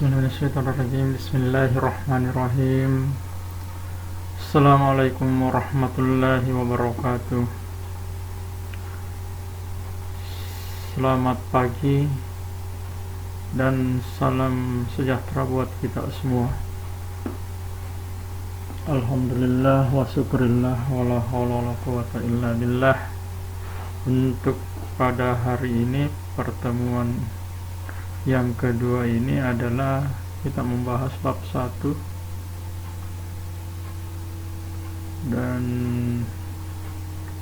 Bismillahirrahmanirrahim. Bismillahirrahmanirrahim. Assalamualaikum warahmatullahi wabarakatuh. Selamat pagi dan salam sejahtera buat kita semua. Alhamdulillah wa syukurillah wa la haula wa la quwata illa billah. Untuk pada hari ini, pertemuan yang kedua ini adalah kita membahas bab 1, dan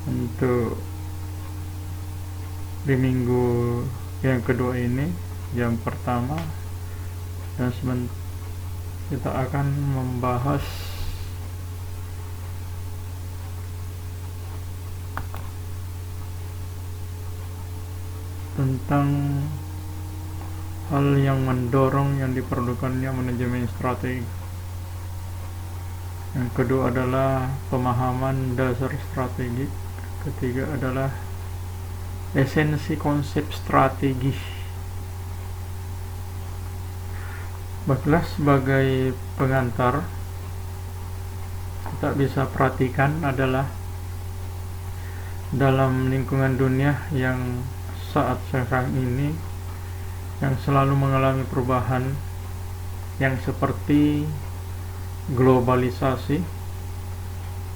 untuk di minggu yang kedua ini jam pertama, dan kita akan membahas tentang hal yang mendorong yang diperlukannya manajemen strategi. Yang kedua adalah pemahaman dasar strategi. Ketiga adalah esensi konsep strategi. Baiklah, sebagai pengantar, kita bisa perhatikan adalah dalam lingkungan dunia yang saat sekarang ini yang selalu mengalami perubahan yang seperti globalisasi,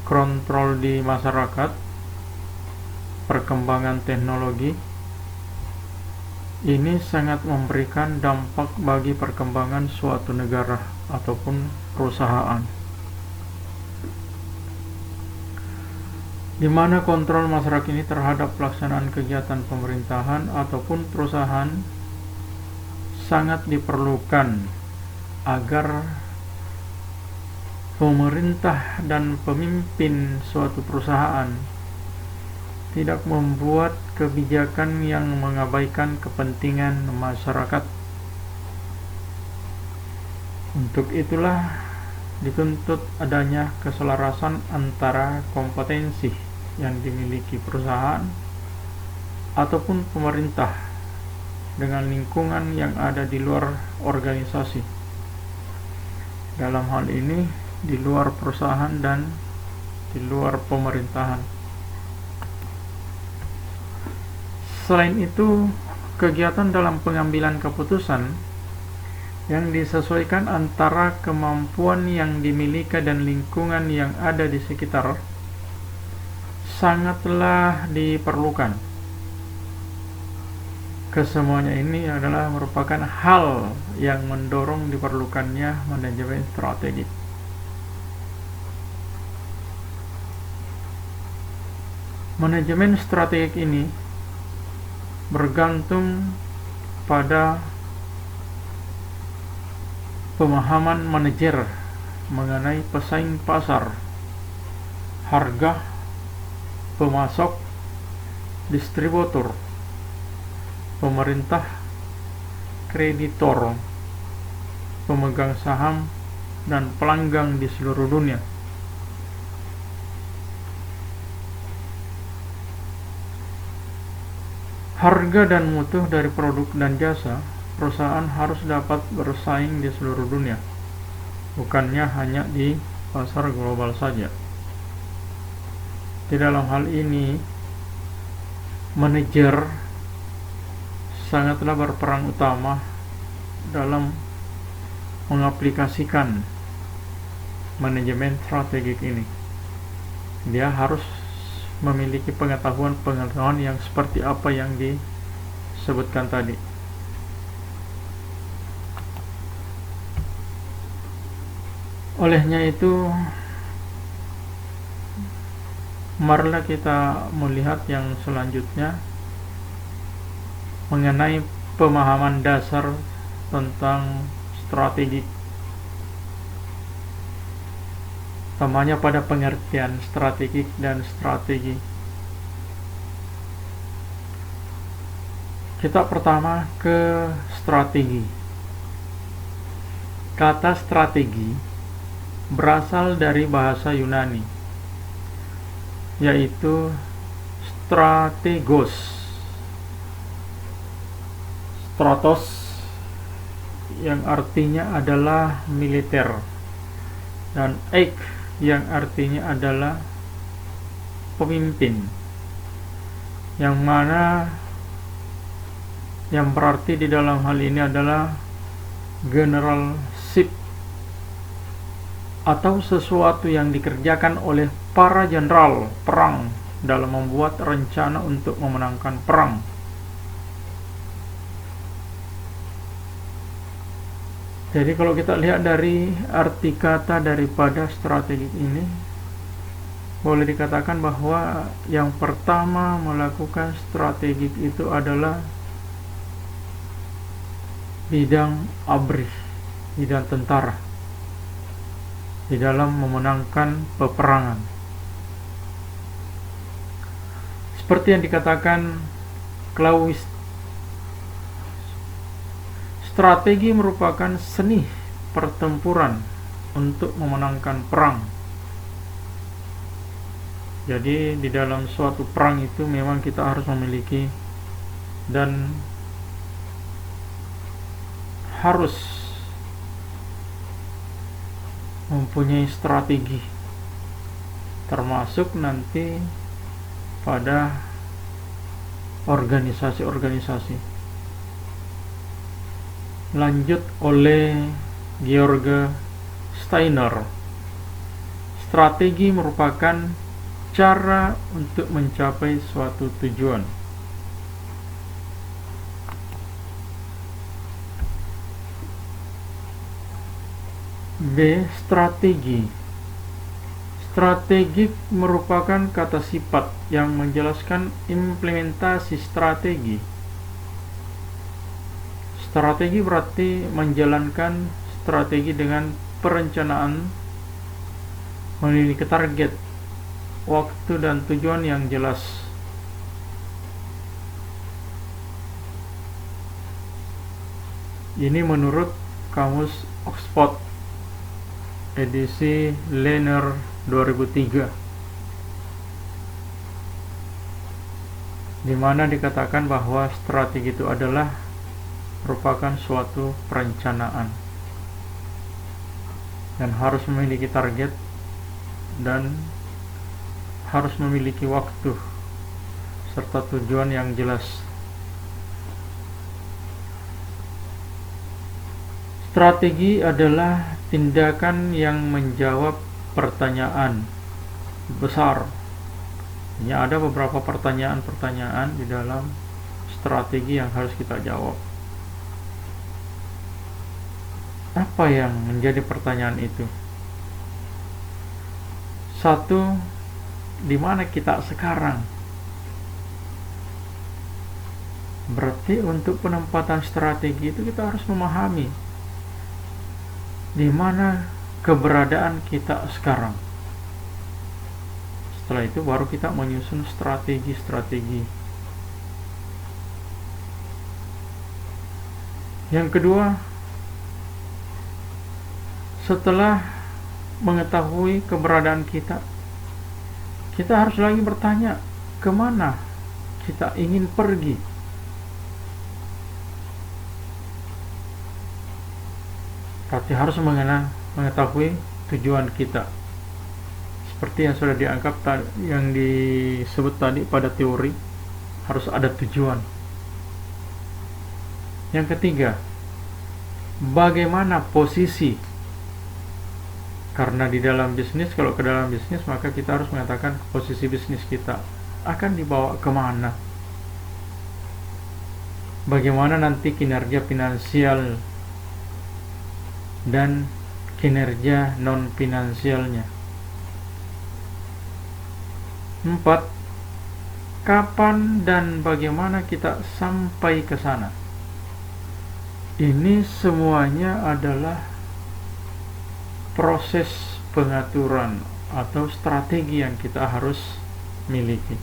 kontrol di masyarakat, perkembangan teknologi, ini sangat memberikan dampak bagi perkembangan suatu negara ataupun perusahaan, di mana kontrol masyarakat ini terhadap pelaksanaan kegiatan pemerintahan ataupun perusahaan sangat diperlukan agar pemerintah dan pemimpin suatu perusahaan tidak membuat kebijakan yang mengabaikan kepentingan masyarakat. Untuk itulah dituntut adanya keselarasan antara kompetensi yang dimiliki perusahaan ataupun pemerintah dengan lingkungan yang ada di luar organisasi. Dalam hal ini di luar perusahaan dan di luar pemerintahan. Selain itu, kegiatan dalam pengambilan keputusan yang disesuaikan antara kemampuan yang dimiliki dan lingkungan yang ada di sekitar sangatlah diperlukan. Kesemuanya ini adalah merupakan hal yang mendorong diperlukannya manajemen strategik. Manajemen strategik ini bergantung pada pemahaman manajer mengenai pesaing pasar, harga, pemasok, distributor, pemerintah, kreditor, pemegang saham, dan pelanggan di seluruh dunia. Harga dan mutu dari produk dan jasa perusahaan harus dapat bersaing di seluruh dunia, bukannya hanya di pasar global saja. Di dalam hal ini, manajer sangatlah berperan utama dalam mengaplikasikan manajemen strategik ini. Dia harus memiliki pengetahuan yang seperti apa yang disebutkan tadi. Olehnya itu, marilah kita melihat yang selanjutnya mengenai pemahaman dasar tentang strategi. Utamanya pada pengertian strategik dan strategi. Kita pertama ke strategi. Kata strategi berasal dari bahasa Yunani, yaitu strategos. Stratos yang artinya adalah militer, dan eik yang artinya adalah pemimpin, yang mana yang berarti di dalam hal ini adalah generalship atau sesuatu yang dikerjakan oleh para jenderal perang dalam membuat rencana untuk memenangkan perang. Jadi kalau kita lihat dari arti kata daripada strategik ini, boleh dikatakan bahwa yang pertama melakukan strategik itu adalah bidang ABRI, bidang tentara, di dalam memenangkan peperangan. Seperti yang dikatakan Clausewitz, strategi merupakan seni pertempuran untuk memenangkan perang. Jadi di dalam suatu perang itu memang kita harus memiliki dan harus mempunyai strategi, termasuk nanti pada organisasi-organisasi. Lanjut oleh Georg Steiner, strategi merupakan cara untuk mencapai suatu tujuan. B. Strategi. Strategik merupakan kata sifat yang menjelaskan implementasi strategi. Strategi berarti menjalankan strategi dengan perencanaan, memiliki target, waktu dan tujuan yang jelas. Ini menurut Kamus Oxford edisi Lerner 2003, di mana dikatakan bahwa strategi itu adalah merupakan suatu perencanaan dan harus memiliki target dan harus memiliki waktu serta tujuan yang jelas. Strategi adalah tindakan yang menjawab pertanyaan besar. Ya, ada beberapa pertanyaan-pertanyaan di dalam strategi yang harus kita jawab. Apa yang menjadi pertanyaan itu? Satu, di mana kita sekarang? Berarti untuk penempatan strategi itu kita harus memahami di mana keberadaan kita sekarang. Setelah itu baru kita menyusun strategi-strategi. Yang kedua, setelah mengetahui keberadaan kita harus lagi bertanya kemana kita ingin pergi. Berarti harus mengetahui tujuan kita. Seperti yang sudah dianggap yang disebut tadi pada teori, harus ada tujuan. Yang ketiga, bagaimana posisi? Karena di dalam bisnis, kalau ke dalam bisnis, maka kita harus mengatakan posisi bisnis kita akan dibawa kemana. Bagaimana nanti kinerja finansial dan kinerja non-finansialnya. 4. Kapan dan bagaimana kita sampai ke sana. Ini semuanya adalah proses pengaturan atau strategi yang kita harus miliki.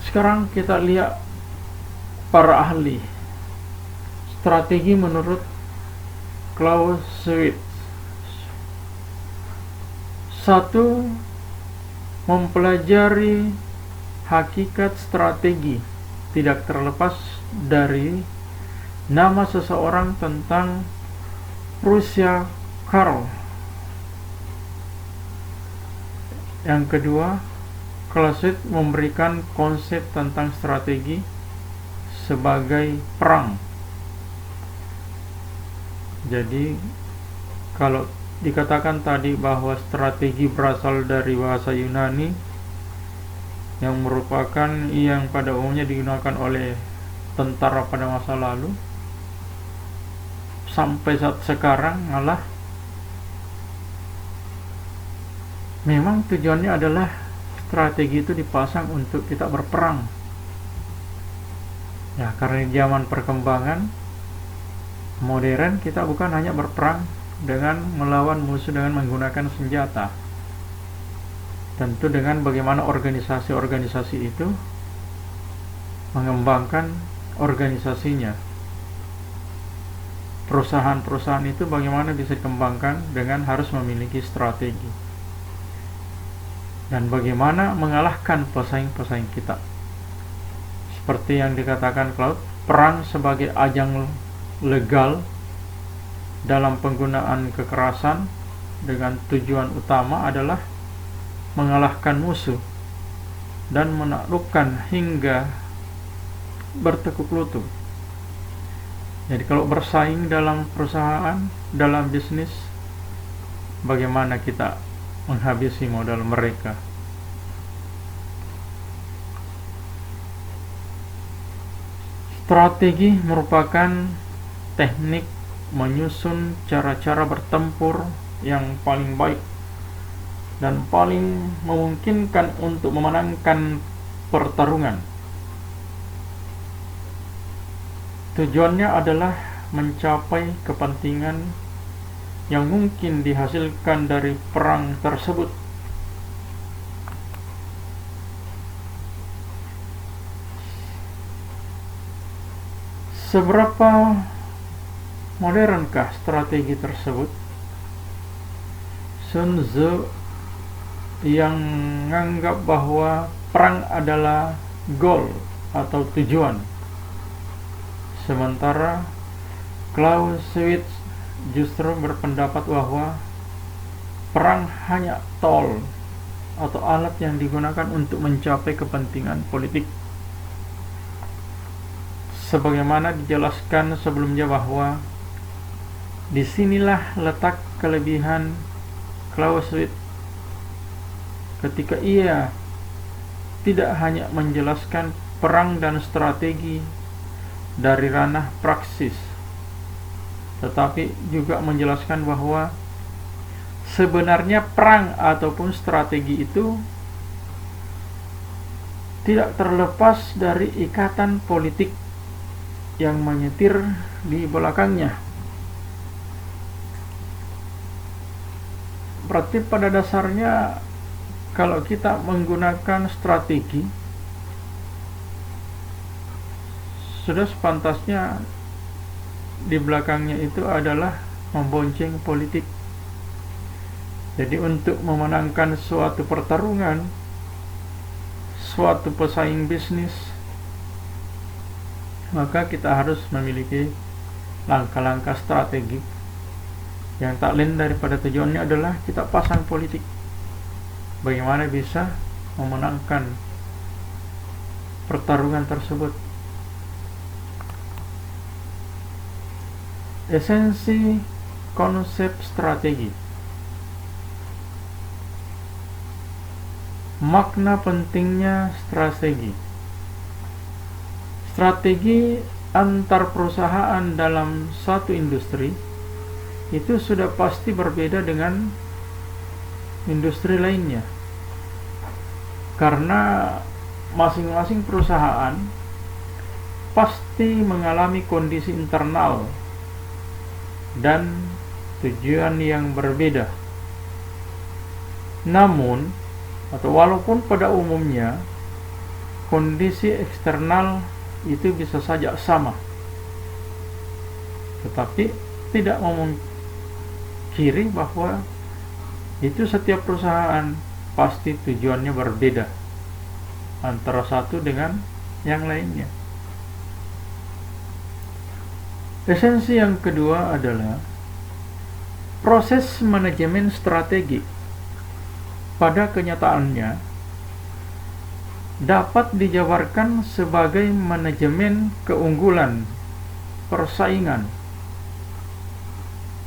Sekarang kita lihat para ahli strategi menurut Clausewitz. 1. mempelajari hakikat strategi tidak terlepas dari nama seseorang tentang Prussia Karl. Yang kedua, Clausewitz memberikan konsep tentang strategi sebagai perang. Jadi kalau dikatakan tadi bahwa strategi berasal dari bahasa Yunani yang merupakan yang pada umumnya digunakan oleh tentara pada masa lalu, sampai saat sekarang malah memang tujuannya adalah strategi itu dipasang untuk kita berperang. Ya, karena di zaman perkembangan modern kita bukan hanya berperang dengan melawan musuh dengan menggunakan senjata. Tentu dengan bagaimana organisasi-organisasi itu mengembangkan organisasinya. Perusahaan-perusahaan itu bagaimana bisa dikembangkan dengan harus memiliki strategi. Dan bagaimana mengalahkan pesaing-pesaing kita. Seperti yang dikatakan Claude, perang sebagai ajang legal dalam penggunaan kekerasan dengan tujuan utama adalah mengalahkan musuh dan menaklukkan hingga bertekuk lutut. Jadi kalau bersaing dalam perusahaan, dalam bisnis, bagaimana kita menghabisi modal mereka? Strategi merupakan teknik menyusun cara-cara bertempur yang paling baik dan paling memungkinkan untuk memenangkan pertarungan. Tujuannya adalah mencapai kepentingan yang mungkin dihasilkan dari perang tersebut. Seberapa modernkah strategi tersebut? Sun Tzu yang menganggap bahwa perang adalah goal atau tujuan, sementara Clausewitz justru berpendapat bahwa perang hanya tool atau alat yang digunakan untuk mencapai kepentingan politik. Sebagaimana dijelaskan sebelumnya bahwa disinilah letak kelebihan Clausewitz ketika ia tidak hanya menjelaskan perang dan strategi dari ranah praksis, tetapi juga menjelaskan bahwa sebenarnya perang ataupun strategi itu tidak terlepas dari ikatan politik yang menyetir di belakangnya. Berarti pada dasarnya kalau kita menggunakan strategi, sudah sepantasnya di belakangnya itu adalah membonceng politik. Jadi untuk memenangkan suatu pertarungan, suatu pesaing bisnis, maka kita harus memiliki langkah-langkah strategi yang tak lain daripada tujuannya adalah kita pasang politik. Bagaimana bisa memenangkan pertarungan tersebut. Esensi konsep strategi. Makna pentingnya strategi. Strategi antar perusahaan dalam satu industri itu sudah pasti berbeda dengan industri lainnya, karena masing-masing perusahaan pasti mengalami kondisi internal dan tujuan yang berbeda. Namun, atau walaupun pada umumnya kondisi eksternal itu bisa saja sama, tetapi tidak memungkiri bahwa itu setiap perusahaan pasti tujuannya berbeda antara satu dengan yang lainnya. Esensi yang kedua adalah proses manajemen strategi. Pada kenyataannya dapat dijabarkan sebagai manajemen keunggulan persaingan.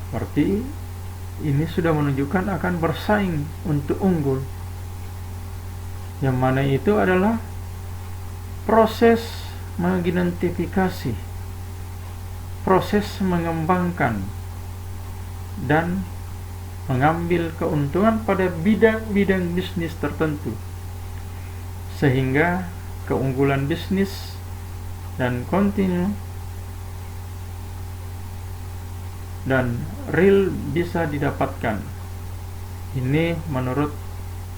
Berarti ini sudah menunjukkan akan bersaing untuk unggul. Yang mana itu adalah proses mengidentifikasi, proses mengembangkan dan mengambil keuntungan pada bidang-bidang bisnis tertentu, sehingga keunggulan bisnis dan kontinu dan real bisa didapatkan. Ini menurut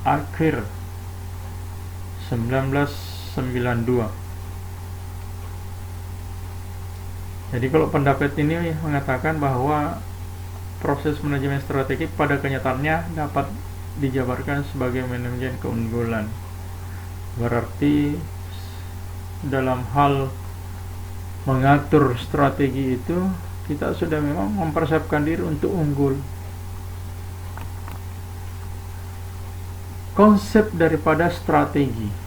Akhir 1992. Jadi kalau pendapat ini mengatakan bahwa proses manajemen strategi pada kenyataannya dapat dijabarkan sebagai manajemen keunggulan. Berarti dalam hal mengatur strategi itu kita sudah memang mempersiapkan diri untuk unggul. Konsep daripada strategi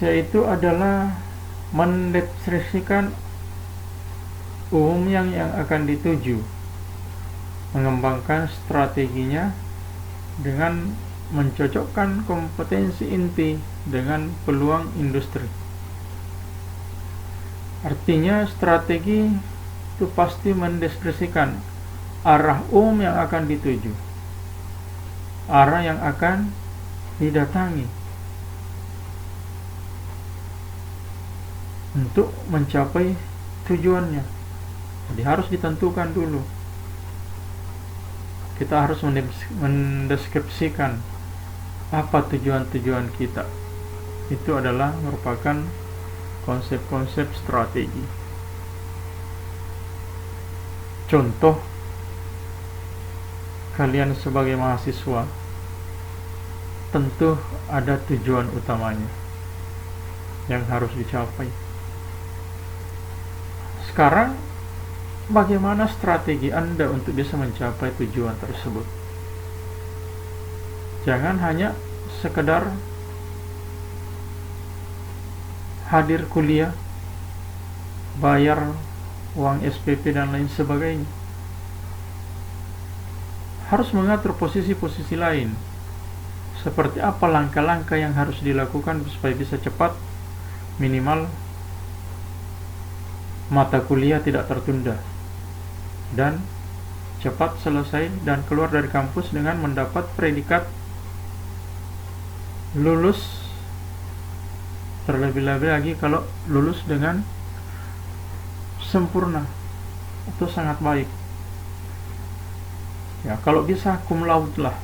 yaitu adalah mendeskripsikan umum yang akan dituju, mengembangkan strateginya dengan mencocokkan kompetensi inti dengan peluang industri. Artinya strategi itu pasti mendeskripsikan arah umum yang akan dituju, arah yang akan didatangi untuk mencapai tujuannya. Jadi harus ditentukan dulu. Kita harus mendeskripsikan apa tujuan-tujuan kita. Itu adalah merupakan konsep-konsep strategi. Contoh, kalian sebagai mahasiswa tentu ada tujuan utamanya yang harus dicapai. Sekarang bagaimana strategi Anda untuk bisa mencapai tujuan tersebut? Jangan hanya sekedar hadir kuliah, bayar uang SPP dan lain sebagainya. Harus mengatur posisi-posisi lain. Seperti apa langkah-langkah yang harus dilakukan supaya bisa cepat, minimal mata kuliah tidak tertunda, dan cepat selesai dan keluar dari kampus dengan mendapat predikat lulus. Terlebih-lebih lagi kalau lulus dengan sempurna, itu sangat baik. Ya, kalau bisa cum laude lah.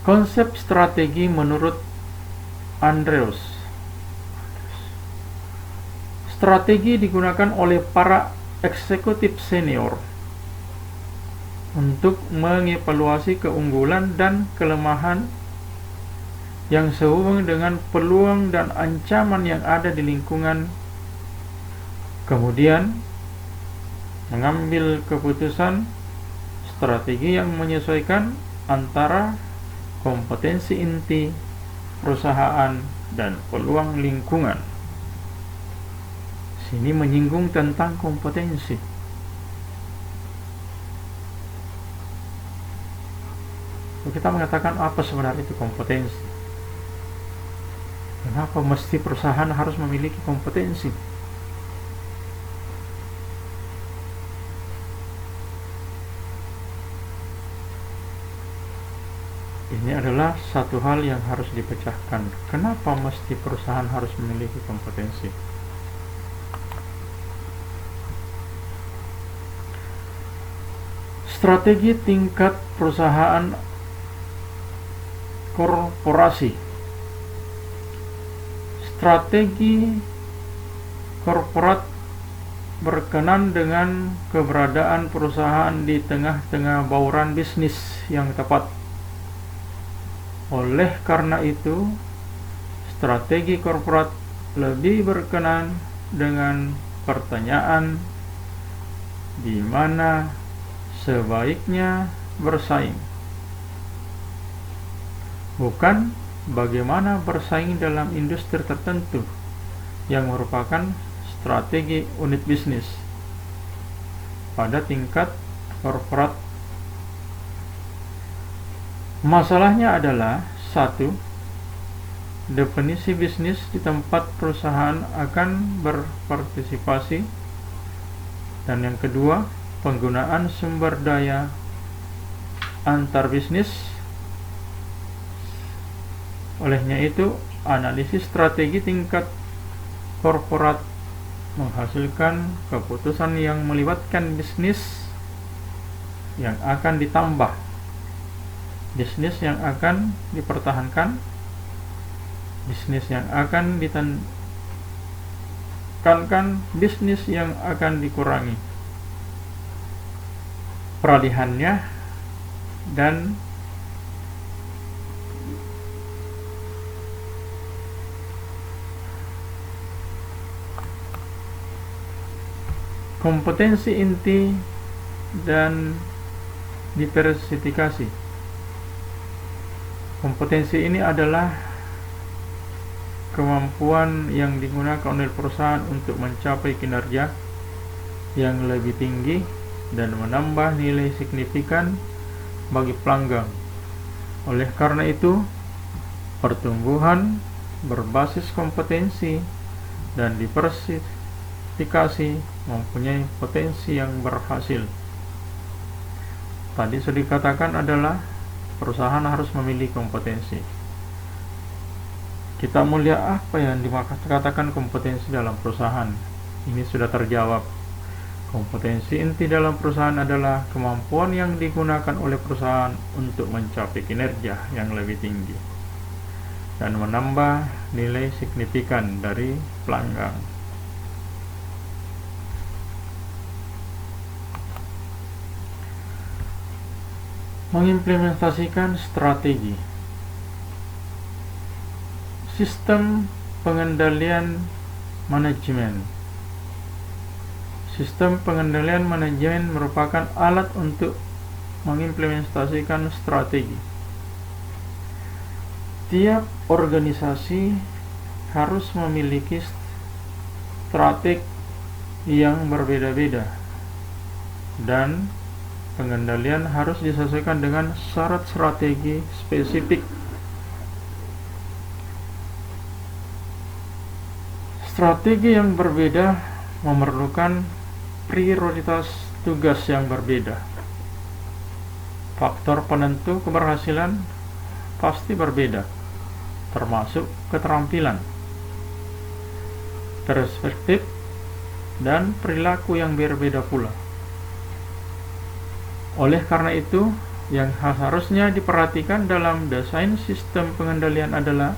Konsep strategi menurut Andrews. Strategi digunakan oleh para eksekutif senior untuk mengevaluasi keunggulan dan kelemahan yang sehubungan dengan peluang dan ancaman yang ada di lingkungan, kemudian mengambil keputusan strategi yang menyesuaikan antara kompetensi inti perusahaan dan peluang lingkungan. Sini menyinggung tentang kompetensi. Kita mengatakan apa sebenarnya itu kompetensi? Kenapa mesti perusahaan harus memiliki kompetensi? Ini adalah satu hal yang harus dipecahkan. Kenapa mesti perusahaan harus memiliki kompetensi? Strategi tingkat perusahaan korporasi. Strategi korporat berkenan dengan keberadaan perusahaan di tengah-tengah bauran bisnis yang tepat. Oleh karena itu, strategi korporat lebih berkenan dengan pertanyaan di mana sebaiknya bersaing, bukan bagaimana bersaing dalam industri tertentu yang merupakan strategi unit bisnis pada tingkat korporat. Masalahnya adalah, satu, definisi bisnis di tempat perusahaan akan berpartisipasi, dan yang kedua, penggunaan sumber daya antar bisnis. Olehnya itu, analisis strategi tingkat korporat menghasilkan keputusan yang melibatkan bisnis yang akan ditambah, bisnis yang akan dipertahankan, bisnis yang akan ditekankan, bisnis yang akan dikurangi peralihannya, dan kompetensi inti dan diversifikasi. Kompetensi ini adalah kemampuan yang digunakan oleh perusahaan untuk mencapai kinerja yang lebih tinggi dan menambah nilai signifikan bagi pelanggan. Oleh karena itu, pertumbuhan berbasis kompetensi dan diversifikasi mempunyai potensi yang berhasil. Tadi sudah dikatakan adalah perusahaan harus memiliki kompetensi. Kita melihat apa yang dikatakan kompetensi dalam perusahaan. Ini sudah terjawab. Kompetensi inti dalam perusahaan adalah kemampuan yang digunakan oleh perusahaan untuk mencapai kinerja yang lebih tinggi dan menambah nilai signifikan dari pelanggan. Mengimplementasikan strategi. Sistem pengendalian manajemen. Sistem pengendalian manajemen merupakan alat untuk mengimplementasikan strategi. Tiap organisasi harus memiliki strategi yang berbeda-beda, dan pengendalian harus disesuaikan dengan syarat strategi spesifik. Strategi yang berbeda memerlukan prioritas tugas yang berbeda. Faktor penentu keberhasilan pasti berbeda, termasuk keterampilan, perspektif, dan perilaku yang berbeda pula. Oleh karena itu, yang harusnya diperhatikan dalam desain sistem pengendalian adalah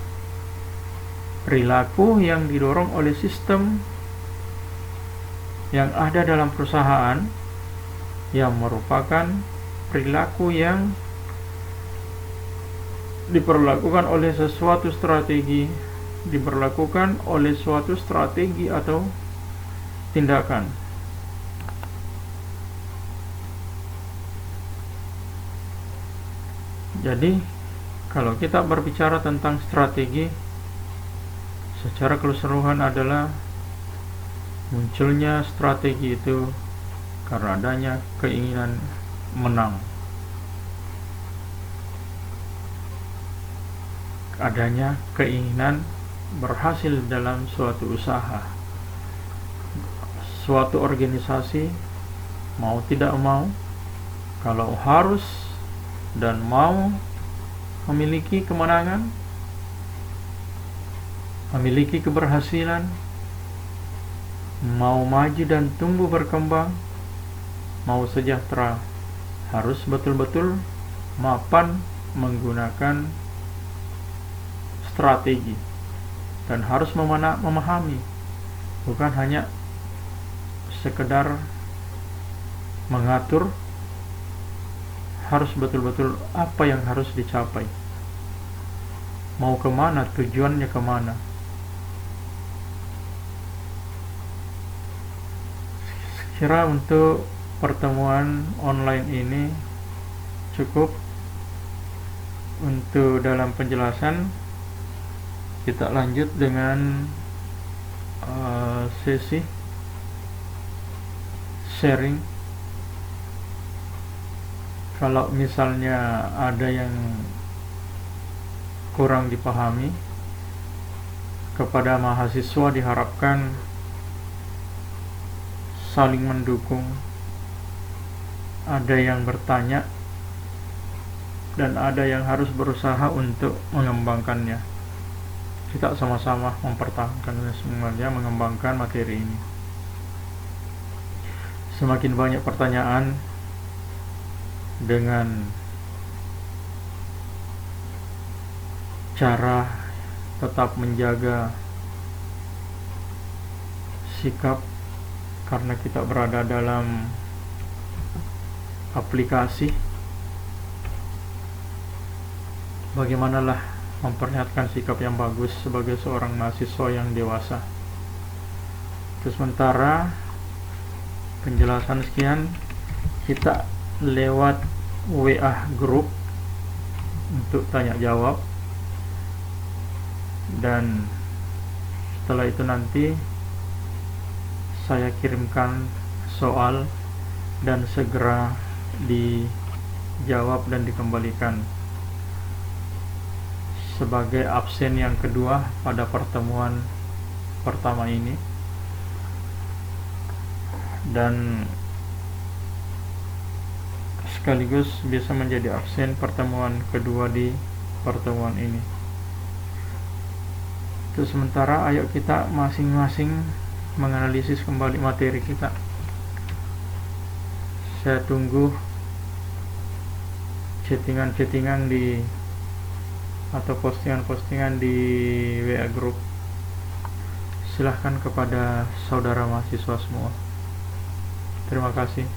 perilaku yang didorong oleh sistem yang ada dalam perusahaan, yang merupakan perilaku yang diperlakukan oleh sesuatu strategi, diberlakukan oleh suatu strategi atau tindakan. Jadi, kalau kita berbicara tentang strategi, secara keseluruhan adalah munculnya strategi itu karena adanya keinginan menang, adanya keinginan berhasil dalam suatu usaha. Suatu organisasi mau tidak mau, kalau harus dan mau memiliki kemenangan, memiliki keberhasilan, mau maju dan tumbuh berkembang, mau sejahtera, harus betul-betul mapan menggunakan strategi dan harus memahami, bukan hanya sekedar mengatur, harus betul-betul apa yang harus dicapai, mau kemana, tujuannya kemana. Kira untuk pertemuan online ini cukup. Untuk dalam penjelasan, kita lanjut dengan sesi sharing. Kalau misalnya ada yang kurang dipahami, kepada mahasiswa diharapkan saling mendukung. Ada yang bertanya dan ada yang harus berusaha untuk mengembangkannya. Kita sama-sama mempertahankan semuanya, mengembangkan materi ini. Semakin banyak pertanyaan dengan cara tetap menjaga sikap, karena kita berada dalam aplikasi. Bagaimanalah memperlihatkan sikap yang bagus sebagai seorang mahasiswa yang dewasa. Terus sementara penjelasan sekian, kita lewat WA group untuk tanya jawab, dan setelah itu nanti saya kirimkan soal dan segera dijawab dan dikembalikan sebagai absen yang kedua pada pertemuan pertama ini, dan sekaligus bisa menjadi absen pertemuan kedua di pertemuan ini. Terus sementara ayo kita masing-masing menganalisis kembali materi kita. Saya tunggu chattingan atau postingan-postingan di WA group. Silahkan kepada saudara mahasiswa semua. Terima kasih.